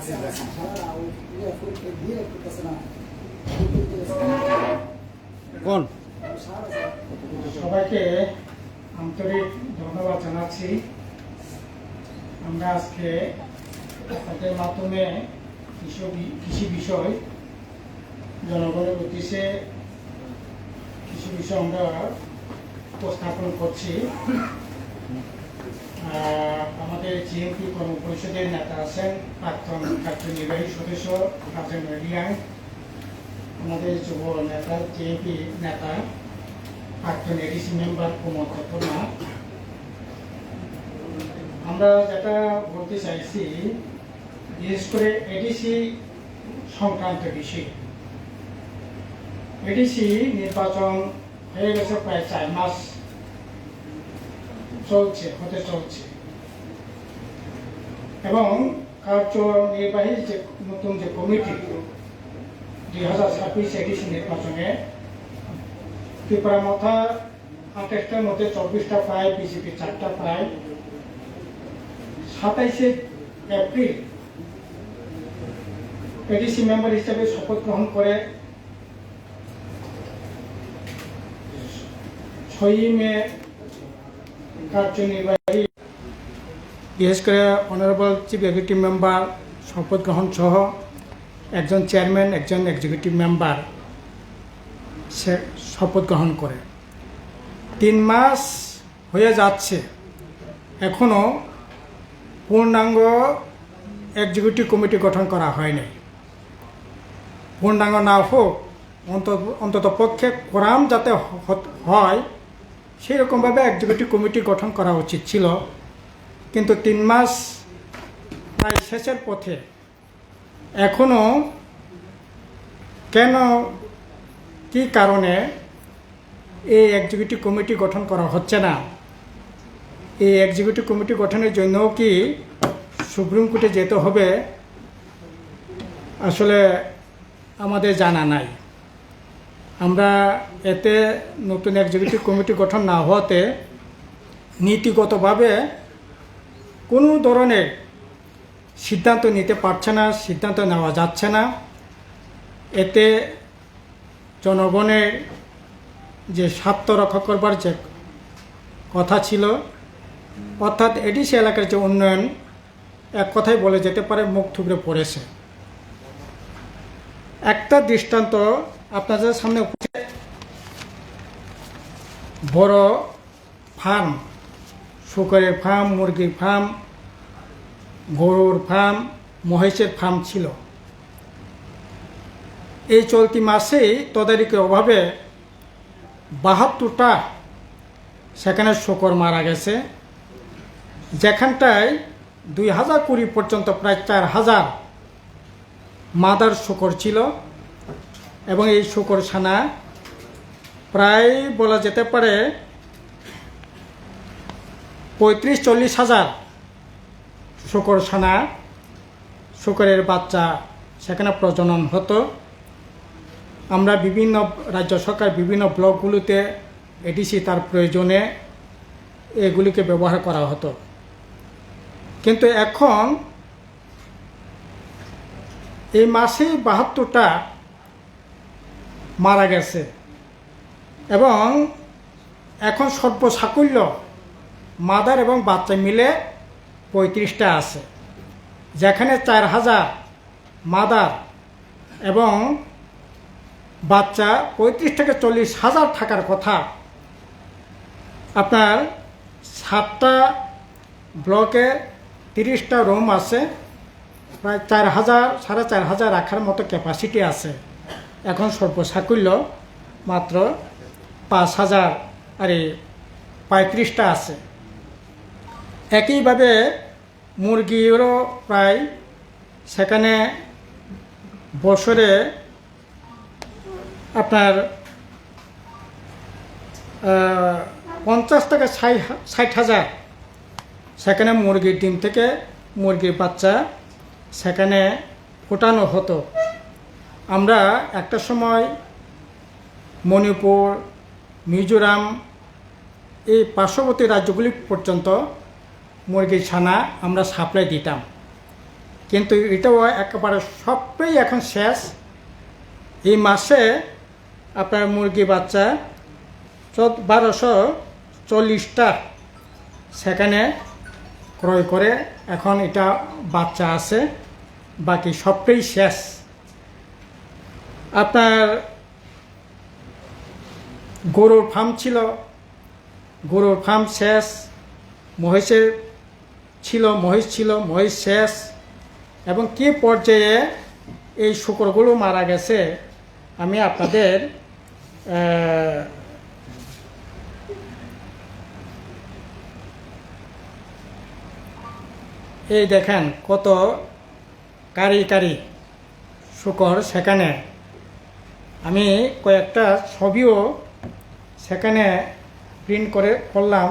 কোন সবাইকে আন্তরিক ধন্যবাদ জানাচ্ছি। আমরা আজকে আপনাদের মাধ্যমে কৃষি বিষয় জনগণের উদ্দেশ্যে কিছু বিষয় আমরা উপস্থাপন করছি। আমাদের জিএমপি কর্মপরিষদের নেতা আছেন প্রাক্তন কার্যনির্বাহী সদস্য রাজেন্দ্র রিয়াং, আমাদের যুব নেতা জিএমপি নেতা প্রাক্তন এডিসি মেম্বার প্রমোদ কর্মা। আমরা যেটা বলতে চাইছি, বিশেষ করে এডিসি সংক্রান্ত বিষয়। এডিসি নির্বাচন হয়ে গেছে প্রায় 4 মাস হতে চলছে এবং কার্যনির্বাহী যে নতুন যে কমিটি 2026 এডিসি নির্বাচনে ত্রিপুরা মাথা 28টার মধ্যে 24টা প্রায়, বিজেপি 4টা প্রায়, 27শে এপ্রিল এডিসি মেম্বার হিসেবে শপথ গ্রহণ করে 6ই মে কার্যনির্বাহী বিশেষ করে অনারেবল চিফ এক্সিকিউটিভ মেম্বার শপথ গ্রহণ সহ একজন চেয়ারম্যান, একজন এক্সিকিউটিভ মেম্বার সে শপথ গ্রহণ করে 3 মাস হয়ে যাচ্ছে, এখনও পূর্ণাঙ্গ এক্সিকিউটিভ কমিটি গঠন করা হয়নি। পূর্ণাঙ্গ না হোক, অন্তত পক্ষে কোরাম যাতে হয় সেরকমভাবে এক্সিকিউটিভ কমিটি গঠন করা উচিত ছিল। কিন্তু 3 মাস প্রায় শেষের পথে এখনও কেন, কি কারণে এই এক্সিকিউটিভ কমিটি গঠন করা হচ্ছে না? এই এক্সিকিউটিভ কমিটি গঠনের জন্য কি সুপ্রিম কোর্টে যেতে হবে? আসলে আমাদের জানা নাই। আমরা এতে নতুন এক্সিকিউটিভ কমিটি গঠন না হওয়াতে নীতিগতভাবে কোনো ধরনের সিদ্ধান্ত নিতে পারছে না, সিদ্ধান্ত নেওয়া যাচ্ছে না। এতে জনগণের যে স্বার্থ রক্ষা করবার যে কথা ছিল, অর্থাৎ এডিসি এলাকার যে উন্নয়ন, এক কথায় বলে যেতে পারে মুখ থুবড়ে পড়েছে। একটা দৃষ্টান্ত আপনাদের সামনে, বড় ফার্ম, শুকরের ফার্ম, মুরগির ফার্ম, গরুর ফার্ম, মহিষের ফার্ম ছিল। এই চলতি মাসেই তদারকির অভাবে 72টা সেখানে শুকর মারা গেছে, যেখানটায় 2020 পর্যন্ত প্রায় 4000 মাদার শুকর ছিল এবং এই শুকর ছানা প্রায় বলা যেতে পারে 35-40 হাজার শুকর ছানা, শুকরের বাচ্চা সেখানে প্রজনন হতো। আমরা বিভিন্ন রাজ্য সরকার বিভিন্ন ব্লকগুলোতে এডিসি তার প্রয়োজনে এগুলিকে ব্যবহার করা হতো। কিন্তু এখন এই মাসে 72টা মারা গেছে এবং এখন সর্বসাকুল্য মাদার এবং বাচ্চা মিলে 35টা আছে, যেখানে 4000 মাদার এবং বাচ্চা 35 থেকে 40 হাজার থাকার কথা। আপনার 7টা ব্লকে 30টা রুম আছে, প্রায় 4000, 4500 রাখার মতো ক্যাপাসিটি আছে। এখন সর্বসাকুল্য মাত্র 5000 35টা আছে। একইভাবে মুরগিরও প্রায় সেখানে বছরে আপনার 50 থেকে 60 হাজার সেখানে মুরগির ডিম থেকে মুরগির বাচ্চা সেখানে ফোটানো হতো। আমরা একটা সময় মণিপুর, মিজোরাম এই পার্শ্ববর্তী রাজ্যগুলি পর্যন্ত মুরগির ছানা আমরা সাপ্লাই দিতাম, কিন্তু এটাও একেবারে সবটাই এখন শেষ। এই মাসে আপনার মুরগি বাচ্চা 1240টা সেখানে ক্রয় করে এখন এটা বাচ্চা আছে, বাকি সবটাই শেষ। আপনার গরুর ফার্ম ছিল, গরুর ফার্ম শেষ। মহিষের ছিল, মহিষ শেষ। এবং কি পর্যায়ে এই শূকরগুলো মারা গেছে আমি আপনাদের এই দেখেন কত কারি কারি শূকর সেখানে। আমি কয়েকটা ছবিও সেখানে প্রিন্ট করলাম।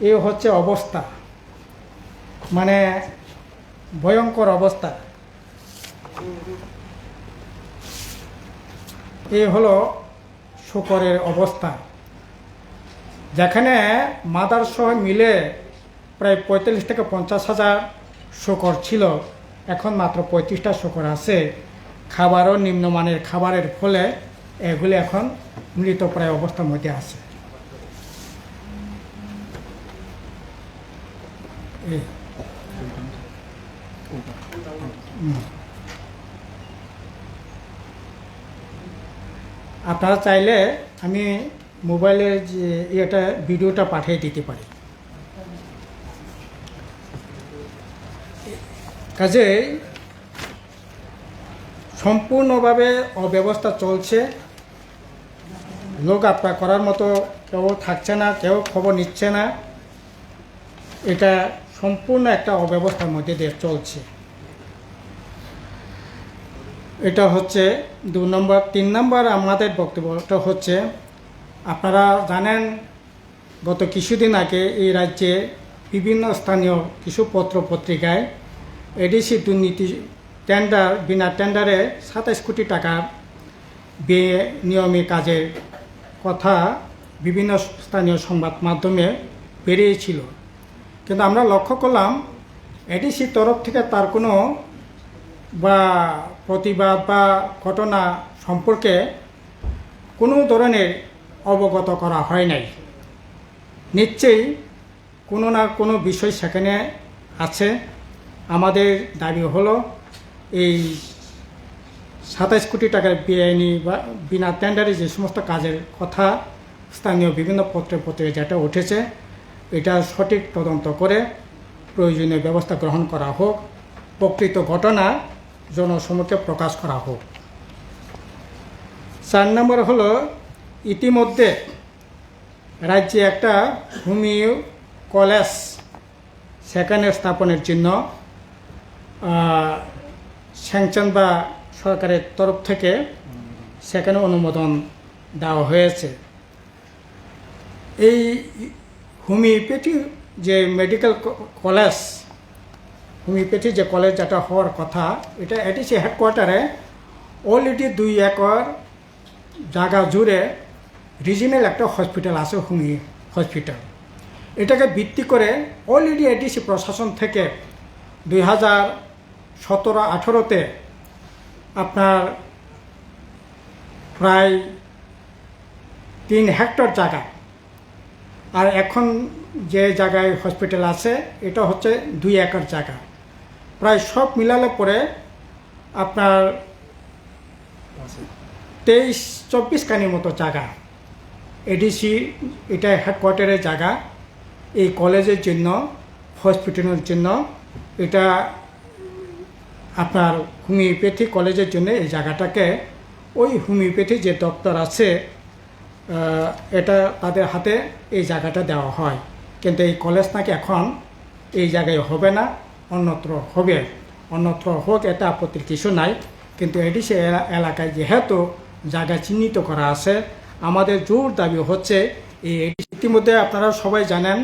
এই হচ্ছে অবস্থা, মানে ভয়ঙ্কর অবস্থা। এই হলো শূকরের অবস্থা, যেখানে মাদার সহ মিলে প্রায় 45 থেকে 50 হাজার শূকর ছিল, এখন মাত্র 35টা শূকর আছে। খাবারও নিম্নমানের খাবারের ফলে এগুলি এখন মৃতপ্রায় অবস্থার মধ্যে আছে। আপনারা চাইলে আমি মোবাইলের যে এটা ভিডিওটা পাঠিয়ে দিতে পারি। কাজে সম্পূর্ণভাবে অব্যবস্থা চলছে। লোক আপনার করার মতো কেউ থাকছে না, কেউ খবর নিচ্ছে না। এটা সম্পূর্ণ একটা অব্যবস্থার মধ্যে দিয়ে চলছে। এটা হচ্ছে 2 নম্বর। 3 নম্বর আমাদের বক্তব্যটা হচ্ছে, আপনারা জানেন গত কিছুদিন আগে এই রাজ্যে বিভিন্ন স্থানীয় কিছু পত্র পত্রিকায় এডিসি দুর্নীতি টেন্ডার, বিনা টেন্ডারে 27 কোটি টাকার বেনিয়মী কাজের কথা বিভিন্ন স্থানীয় সংবাদ মাধ্যমে বেরিয়েছিল। কিন্তু আমরা লক্ষ্য করলাম এডিসির তরফ থেকে তার কোনো বা প্রতিবাদ বা ঘটনা সম্পর্কে কোনো ধরনের অবগত করা হয় নাই। নিশ্চয়ই কোনো না কোনো বিষয় সেখানে আছে। আমাদের দাবি হলো এই 27 কোটি টাকার বেআইনি বা বিনা টেন্ডারে যে সমস্ত কাজের কথা স্থানীয় বিভিন্ন পত্রে যেটা উঠেছে, এটা সঠিক তদন্ত করে প্রয়োজনীয় ব্যবস্থা গ্রহণ করা হোক, প্রকৃত ঘটনা জনসমক্ষে প্রকাশ করা হোক। 4 নম্বর হলো, ইতিমধ্যে রাজ্যে একটা হোমিও কলেজ সেখানে স্থাপনের জন্য স্যাংশন বা সরকারের তরফ থেকে সেখানে অনুমোদন দেওয়া হয়েছে। এই হোমিওপ্যাথি যে মেডিকেল কলেজ, হোমিওপ্যাথি যে কলেজ যেটা হওয়ার কথা, এটা এডিসি হেডকোয়ার্টারে অলরেডি 2 একর জায়গা জুড়ে রিজিনাল একটা হসপিটাল আছে, হোমিও হসপিটাল। এটাকে ভিত্তি করে অলরেডি এডিসি প্রশাসন থেকে 2017-18-তে আপনার প্রায় 3 হেক্টর জায়গা, আর এখন যে জায়গায় হসপিটাল আছে এটা হচ্ছে 2 একর জায়গা। প্রায় সব মিলালে পরে আপনার 23-24 কানির মতো জায়গা এডিসি, এটা হেডকোয়ার্টারের জায়গা এই কলেজের জন্য, হসপিটালের জন্য। এটা আপনার হোমিওপ্যাথি কলেজের জন্য এই জায়গাটাকে ওই হোমিওপ্যাথি যে দপ্তর আছে এটা তাদের হাতে এই জায়গাটা দেওয়া হয়। কিন্তু এই কলেজ নাকি এখন এই জায়গায় হবে না, অন্যত্র হবে। অন্যত্র হোক, এটা আপত্তির কিছু নাই। কিন্তু এডিসি এলাকায় যেহেতু জায়গা চিহ্নিত করা আছে, আমাদের জোর দাবি হচ্ছে এই ইতিমধ্যে আপনারা সবাই জানেন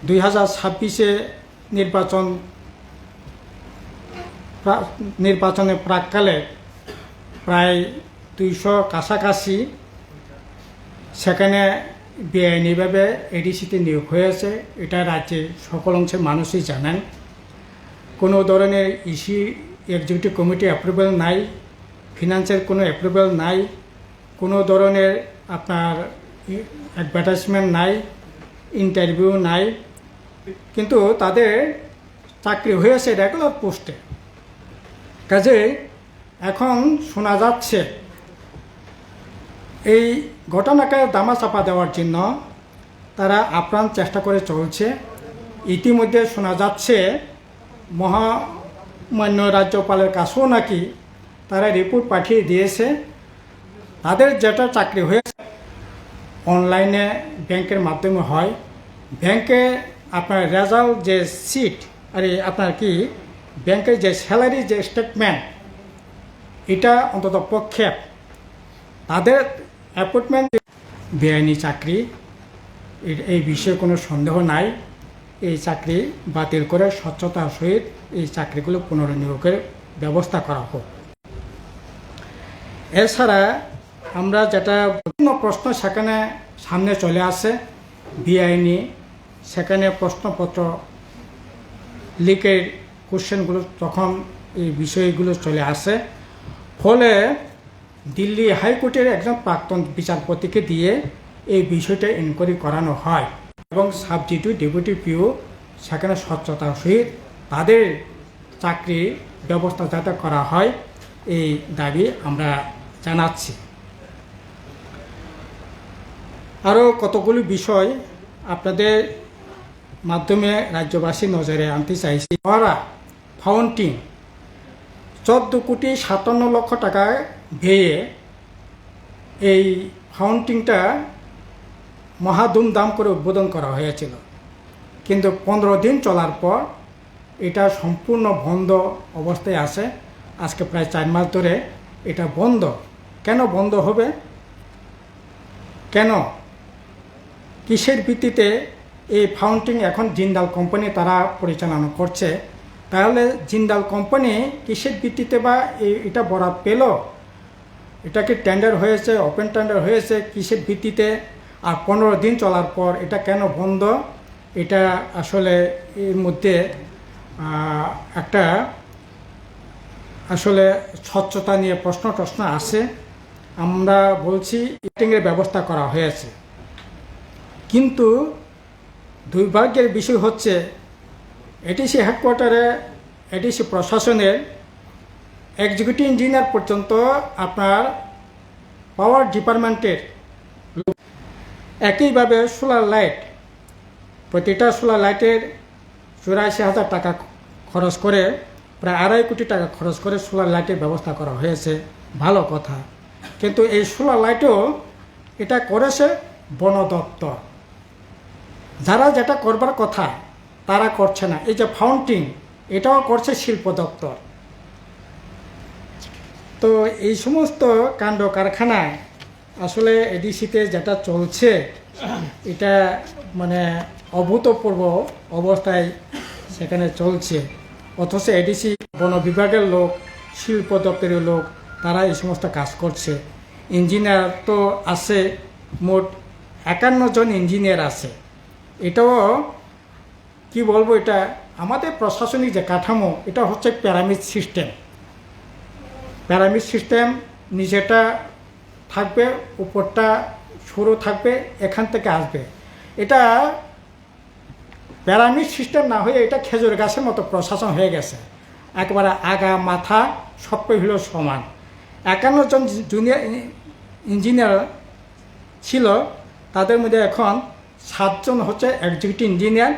2026-এ নির্বাচনের প্রাককালে প্রায় 200 কাছাকাছি সেখানে বেআইনিভাবে এডিসিতে নিয়োগ হয়েছে। এটা রাজ্যের সকল অংশের মানুষই জানেন। কোনো ধরনের ইসি এক্সিকিউটিভ কমিটি অ্যাপ্রুভাল নাই, ফিনান্সের কোনো অ্যাপ্রুভাল নাই, কোনো ধরনের আপনার অ্যাডভার্টাইজমেন্ট নাই, ইন্টারভিউ নাই, কিন্তু তাদের চাকরি হয়েছে রেগুলার পোস্টে। কাজে এখন শোনা যাচ্ছে এই ঘটনাকে দামাচাপা দেওয়ার জন্য তারা আপ্রাণ চেষ্টা করে চলছে। ইতিমধ্যে শোনা যাচ্ছে মহামান্য রাজ্যপালের কাছেও নাকি তারা রিপোর্ট পাঠিয়ে দিয়েছে। তাদের যেটা চাকরি হয়েছে অনলাইনে ব্যাংকের মাধ্যমে হয়, ব্যাংকে আপনার রেজাল্ট যে সিট আর আপনার কি ব্যাংকের যে স্যালারি যে স্টেটমেন্ট, এটা অন্তত পক্ষে তাদের অ্যাপয়েন্টমেন্ট বেআইনি চাকরি, এই বিষয়ে কোনো সন্দেহ নাই। এই চাকরি বাতিল করে স্বচ্ছতার সহিত এই চাকরিগুলো পুনর্নিয়োগের ব্যবস্থা করা হোক। এছাড়া আমরা যেটা বিভিন্ন প্রশ্ন সেখানে সামনে চলে আসে বেআইনি, সেখানে প্রশ্নপত্র লিকের কোশ্চেনগুলো তখন এই বিষয়গুলো চলে আসে, ফলে দিল্লি হাইকোর্টের একজন প্রাক্তন বিচারপতিকে দিয়ে এই বিষয়টা ইনকোয়ারি করানো হয় এবং সাবডিভিউ ডেপুটি পিও সেখানে স্বচ্ছতার সহিত তাদের চাকরি ব্যবস্থা যাতে করা হয় এই দাবি আমরা জানাচ্ছি। আরও কতগুলি বিষয় আপনাদের মাধ্যমে রাজ্যবাসীর নজরে আনতে চাইছি। ফাউন্টিং 14,57,00,000 টাকায় ব্যয়ে এই ফাউন্টিংটা মহা ধুমধাম করে উদ্বোধন করা হয়েছিল, কিন্তু 15 দিন চলার পর এটা সম্পূর্ণ বন্ধ অবস্থায় আছে। আজকে প্রায় 4 মাস ধরে এটা বন্ধ। কেন বন্ধ হবে? কেন, কিসের ভিত্তিতে এই ফাউন্টিং এখন জিন্দাল কোম্পানি তারা পরিচালনা করছে? তাহলে জিন্দাল কোম্পানি কিসের ভিত্তিতে বা এটা বরাদ পেল? এটা কি টেন্ডার হয়েছে, ওপেন টেন্ডার হয়েছে, কিসের ভিত্তিতে? আর 15 দিন চলার পর এটা কেন বন্ধ? এটা আসলে এর মধ্যে একটা আসলে স্বচ্ছতা নিয়ে প্রশ্ন আছে। আমরা বলছি ইটিংয়ের ব্যবস্থা করা হয়েছে, কিন্তু দুর্ভাগ্যের বিষয় হচ্ছে এডিসি হেডকোয়ার্টারে এডিসি প্রশাসনের এক্সিকিউটিভ ইঞ্জিনিয়ার পর্যন্ত আপনার পাওয়ার ডিপার্টমেন্টের একইভাবে সোলার লাইট, প্রতিটা সোলার লাইটের 84,000 টাকা খরচ করে প্রায় 2.5 কোটি টাকা খরচ করে সোলার লাইটের ব্যবস্থা করা হয়েছে। ভালো কথা, কিন্তু এই সোলার লাইটও এটা করেছে বন দপ্তর। যারা যেটা করবার কথা তারা করছে না। এই যে ফাউন্টিং, এটাও করছে শিল্প দপ্তর। তো এই সমস্ত কাণ্ড কারখানায় আসলে এডিসিতে যেটা চলছে এটা মানে অভূতপূর্ব অবস্থায় সেখানে চলছে, অথচ এডিসি বন বিভাগের লোক, শিল্প দপ্তরের লোক, তারা এই সমস্ত কাজ করছে। ইঞ্জিনিয়ার তো আছে, মোট 51 জন ইঞ্জিনিয়ার আছে। এটাও কি বলবো, এটা আমাদের প্রশাসনিক যে কাঠামো, এটা হচ্ছে পিরামিড সিস্টেম। পিরামিড সিস্টেম, নিচেটা থাকবে, উপরটা সরু থাকবে, এখান থেকে আসবে। এটা পিরামিড সিস্টেম না হয়ে এটা খেজুর গাছের মতো প্রশাসন হয়ে গেছে। একবারে আগা মাথা সবই হলো সমান। 51 জন জুনিয়র ইঞ্জিনিয়ার ছিল, তাদের মধ্যে এখন 7 জন হচ্ছে এক্সিকিউটিভ ইঞ্জিনিয়ার,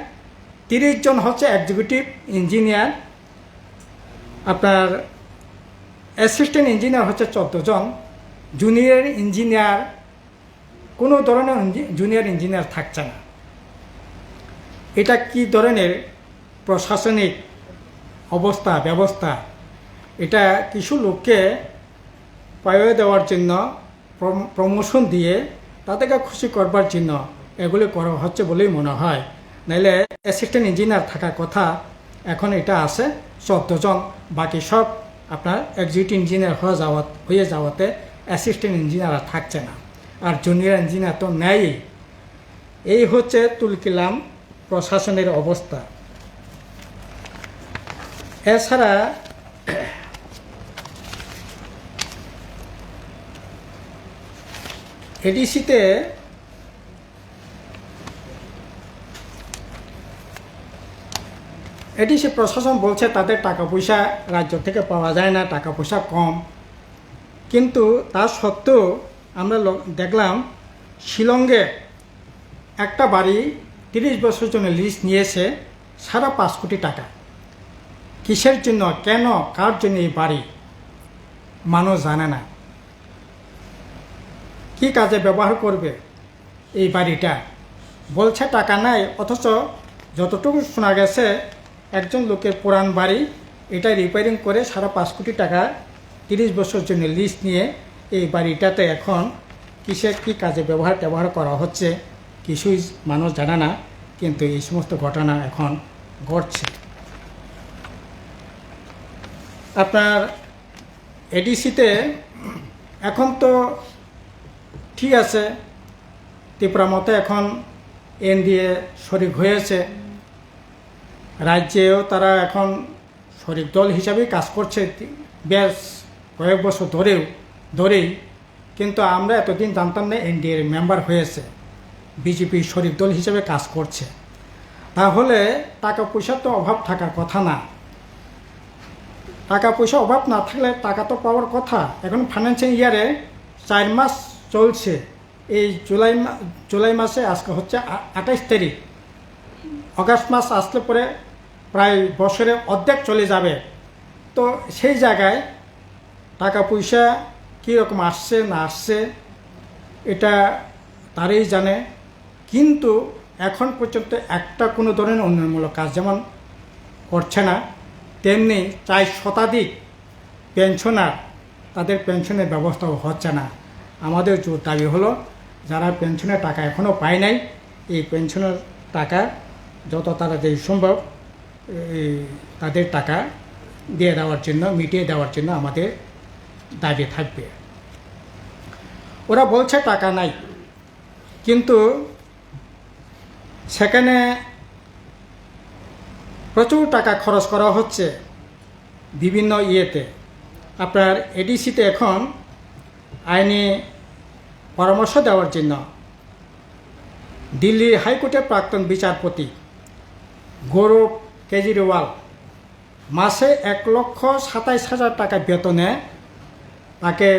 30 জন হচ্ছে এক্সিকিউটিভ ইঞ্জিনিয়ার, আপনার অ্যাসিস্ট্যান্ট ইঞ্জিনিয়ার হচ্ছে 14 জন, জুনিয়র ইঞ্জিনিয়ার কোনো ধরনের জুনিয়র ইঞ্জিনিয়ার থাকছে না। এটা কি ধরনের প্রশাসনিক অবস্থা ব্যবস্থা? এটা কিছু লোককে পাইয়ে দেওয়ার জন্য, প্রমোশন দিয়ে তাদেরকে খুশি করবার জন্য এগুলি করা হচ্ছে বলেই মনে হয়। নাইলে অ্যাসিস্ট্যান্ট ইঞ্জিনিয়ার থাকার কথা, এখন এটা আছে 14 জন, বাকি সব আপনার এক্সিকিউটিভ ইঞ্জিনিয়ার হয়ে যাওয়াতে অ্যাসিস্ট্যান্ট ইঞ্জিনিয়ার থাকছে না, আর জুনিয়র ইঞ্জিনিয়ার তো নেয়ই। এই হচ্ছে তুলকিলাম প্রশাসনের অবস্থা। এছাড়া এডিসিতে এডিসি প্রশাসন বলছে তাদের টাকা পয়সা রাজ্য থেকে পাওয়া যায় না, টাকা পয়সা কম, কিন্তু তা সত্ত্বেও আমরা দেখলাম শিলংয়ে একটা বাড়ি 30 বছরের জন্য লিজ নিয়েছে 5.5 কোটি টাকা। কিসের জন্য, কেন, কার জন্য এই বাড়ি মানুষ জানে না। কি কাজে ব্যবহার করবে এই বাড়িটা? বলছে টাকা নাই, অথচ যতটুকু শোনা গেছে একজন লোকের পুরান বাড়ি, এটা রিপেয়ারিং করে 5.5 কোটি টাকা 30 বছরের জন্য লিজ নিয়ে এই বাড়িটাতে এখন কিসের কি কাজে ব্যবহার করা হচ্ছে কিছুই মানুষ জানে না, কিন্তু এই সমস্ত ঘটনা এখন ঘটছে। আপনার এডিসিতে এখন তো ঠিক আছে, ত্রিপুরা মতো এখন এনডিএ শরিক হয়েছে, রাজ্যেও তারা এখন শরিক দল হিসাবেই কাজ করছে বেশ কয়েক বছর ধরেই, কিন্তু আমরা এতদিন জানতাম না এনডিএর মেম্বার হয়েছে, বিজেপি শরিক দল হিসেবে কাজ করছে। তাহলে টাকা পয়সার তো অভাব থাকার কথা না, টাকা পয়সা অভাব না থাকলে টাকা তো পাওয়ার কথা। এখন ফাইন্যান্সিয়াল ইয়ারে 4 মাস চলছে, এই জুলাই মাসে আজকে হচ্ছে 28 তারিখ, অগাস্ট মাস আসলে পরে প্রায় বছরে অর্ধেক চলে যাবে। তো সেই জায়গায় টাকা পয়সা কীরকম আসছে না আসছে এটা তারাই জানে, কিন্তু এখন পর্যন্ত একটা কোনো ধরনের উন্নয়নমূলক কাজ যেমন করছে না, তেমনি 4 শতাধিক পেনশনার, তাদের পেনশনের ব্যবস্থাও হচ্ছে না। আমাদের জোর দাবি হলো যারা পেনশনের টাকা এখনও পায় নাই, এই পেনশনের টাকা যত তাড়াতাড়ি সম্ভব তাদের টাকা দিয়ে দেওয়ার জন্য, মিটিয়ে দেওয়ার জন্য আমাদের দাবি থাকবে। ওরা বলছে টাকা নাই, কিন্তু সেখানে প্রচুর টাকা খরচ করা হচ্ছে বিভিন্ন ইয়েতে। আপনার এডিসিতে এখন আইনি পরামর্শ দেওয়ার জন্য দিল্লি হাইকোর্টের প্রাক্তন বিচারপতি গৌরব কেজরিওয়াল মাসে 1,27,000 টাকা বেতনে তাকে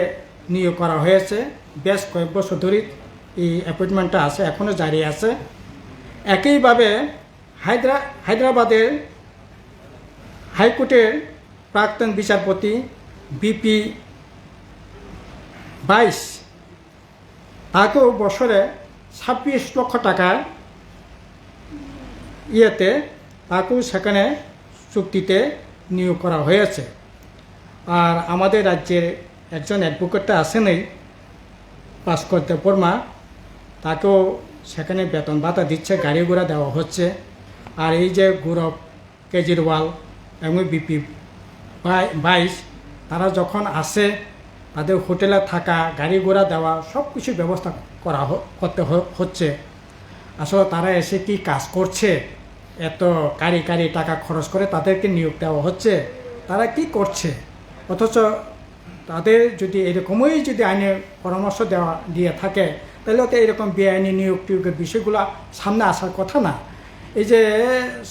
নিয়োগ করা হয়েছে। বেশ কয়েক বছর ধরে এই অ্যাপয়েন্টমেন্টটা আছে, এখনও জারি আছে। একইভাবে হায়দ্রাবাদের হাইকোর্টের প্রাক্তন বিচারপতি বিপি 22 তাকেও বছরে 26 লক্ষ টাকা তাকেও সেখানে চুক্তিতে নিয়োগ করা হয়েছে। আর আমাদের রাজ্যের একজন অ্যাডভোকেটটা আসেনই ভাস্কর দেববর্মা, তাকেও সেখানে বেতন ভাতা দিচ্ছে, গাড়ি ঘোড়া দেওয়া হচ্ছে। আর এই যে গৌরব কেজরিওয়াল এবং বিপি 22 তারা যখন আসে তাদের হোটেলে থাকা, গাড়ি ঘোড়া দেওয়া সব কিছু ব্যবস্থা করতে হচ্ছে। আসলে তারা এসে কি কাজ করছে? এত কারি টাকা খরচ করে তাদেরকে নিয়োগ দেওয়া হচ্ছে, তারা কি করছে? অথচ তাদের যদি এরকমই যদি আইনের পরামর্শ দিয়ে থাকে তাহলে তো এরকম বেআইনি নিয়োগের বিষয়গুলো সামনে আসার কথা না। এই যে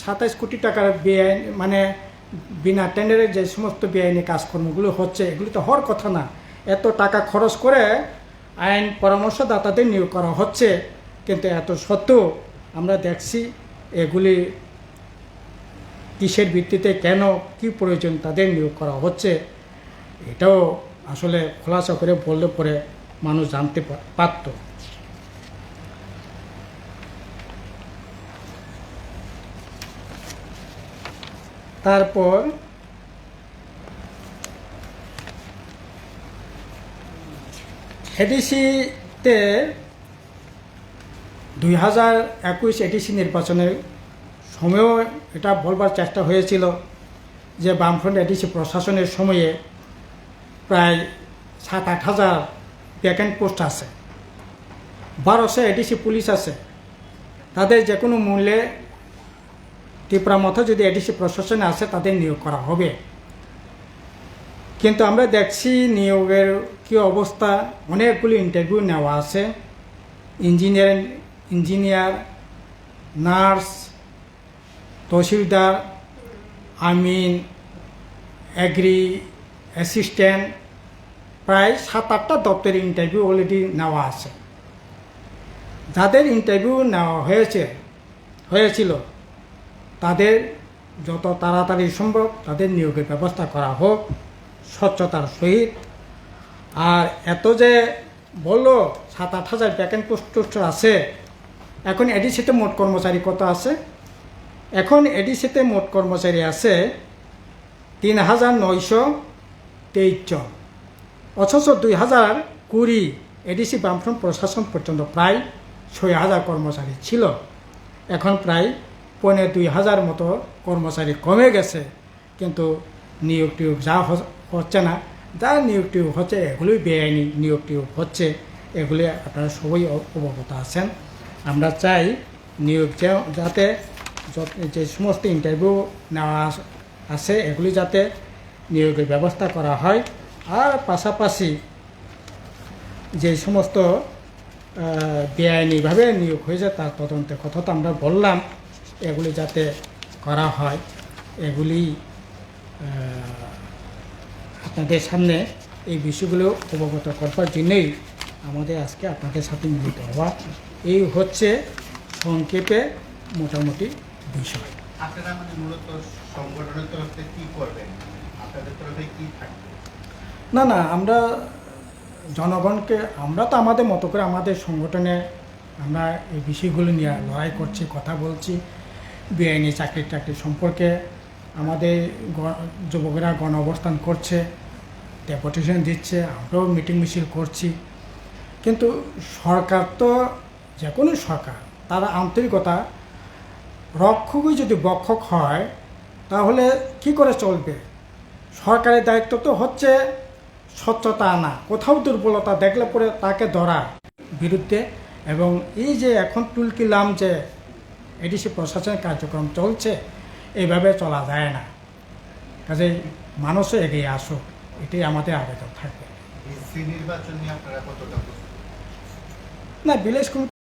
27 কোটি টাকার বেআইনি, মানে বিনা টেন্ডারে যে সমস্ত বেআইনি কাজকর্মগুলো হচ্ছে, এগুলো তো হওয়ার কথা না। এত টাকা খরচ করে আইন পরামর্শদাতাদের নিয়োগ করা হচ্ছে, কিন্তু এত সত্ত্বেও আমরা দেখছি এগুলি কিসের ভিত্তিতে, কেন, কি প্রয়োজন তাদের নিয়োগ করা হচ্ছে, এটাও আসলে খোলাসা করে বললে পরে মানুষ জানতে পারত। তারপর এডিসিতে 2021 এডিসি নির্বাচনের সময়ও এটা বলবার চেষ্টা হয়েছিল যে বামফ্রন্ট এডিসি প্রশাসনের সময়ে প্রায় 7-8 হাজার ভ্যাকেন্ট পোস্ট আছে, 1200 এডিসি পুলিশ আছে, তাদের যে কোনো মূল্যে ত্রিপুরা মতো যদি এডিসি প্রশাসনে আসে তাদের নিয়োগ করা হবে। কিন্তু আমরা দেখছি নিয়োগের কি অবস্থা, অনেকগুলি ইন্টারভিউ নেওয়া আছে, ইঞ্জিনিয়ার, নার্স, তহসিলদার, আমিন, এগ্রি অ্যাসিস্ট্যান্ট, প্রায় 7-8টা দপ্তরের ইন্টারভিউ অলরেডি নেওয়া আছে। যাদের ইন্টারভিউ নেওয়া হয়েছিল তাদের যত তাড়াতাড়ি সম্ভব তাদের নিয়োগের ব্যবস্থা করা হোক স্বচ্ছতার সহিত। আর এত যে বললো 7-8 হাজার ভ্যাকেন্ট পোস্ট আছে, এখন এডিসিতে মোট কর্মচারী কত আছে? এখন এডিসিতে মোট কর্মচারী আছে 3,923 জন, অথচ 2020 এডিসি বামফ্রন্ট প্রশাসন পর্যন্ত প্রায় 6,000 কর্মচারী ছিল। এখন প্রায় 2,500 মতো কর্মচারী কমে গেছে, কিন্তু নিয়োগ টিয়োগ যা হচ্ছে না, যা নিয়োগ টিয়োগ হচ্ছে এগুলোই বেআইনি নিয়োগ টিয়োগ হচ্ছে, এগুলি আপনারা সবাই অবগত আছেন। আমরা চাই নিয়োগ যাতে যে সমস্ত ইন্টারভিউ নেওয়া আছে এগুলি যাতে নিয়োগের ব্যবস্থা করা হয়, আর পাশাপাশি যে সমস্ত বেআইনিভাবে নিয়োগ হয়েছে তার তদন্তের কথা তো আমরা বললাম, এগুলি যাতে করা হয়, এগুলি আপনাদের সামনে এই বিষয়গুলো অবগত করবার জন্যই আমাদের আজকে আপনাদের সাথে মিলিত হওয়া। এই হচ্ছে সংক্ষেপে মোটামুটি বিষয়। আপনারা মানে মূলত সংগঠনের তরফে কি করবেন, আপনাদের তরফে কি থাকবে? না আমরা জনগণকে, আমরা তো আমাদের মতো করে আমাদের সংগঠনে আমরা এই বিষয়গুলো নিয়ে লড়াই করছি, কথা বলছি। বেআইনি চাকরি সম্পর্কে আমাদের যুবকেরা গণ অবস্থান করছে, ডেপুটেশন দিচ্ছে, আমরাও মিটিং মিছিল করছি। কিন্তু সরকার তো যে কোনো সরকার, তার আন্তরিকতা, রক্ষকই যদি বক্ষক হয় তাহলে কি করে চলবে? সরকারের দায়িত্ব তো হচ্ছে স্বচ্ছতা আনা, কোথাও দুর্বলতা দেখলে পরে তাকে ধরা বিরুদ্ধে। এবং এই যে এখন টুলকিলাম যে এডিসি প্রশাসনের কার্যক্রম চলছে, এইভাবে চলা যায় না। কাজেই মানুষও এগিয়ে আসুক, এটাই আমাদের আবেদন থাকবে। নির্বাচন নিয়ে আপনারা কতটা? না, ভিলেজ কমিটি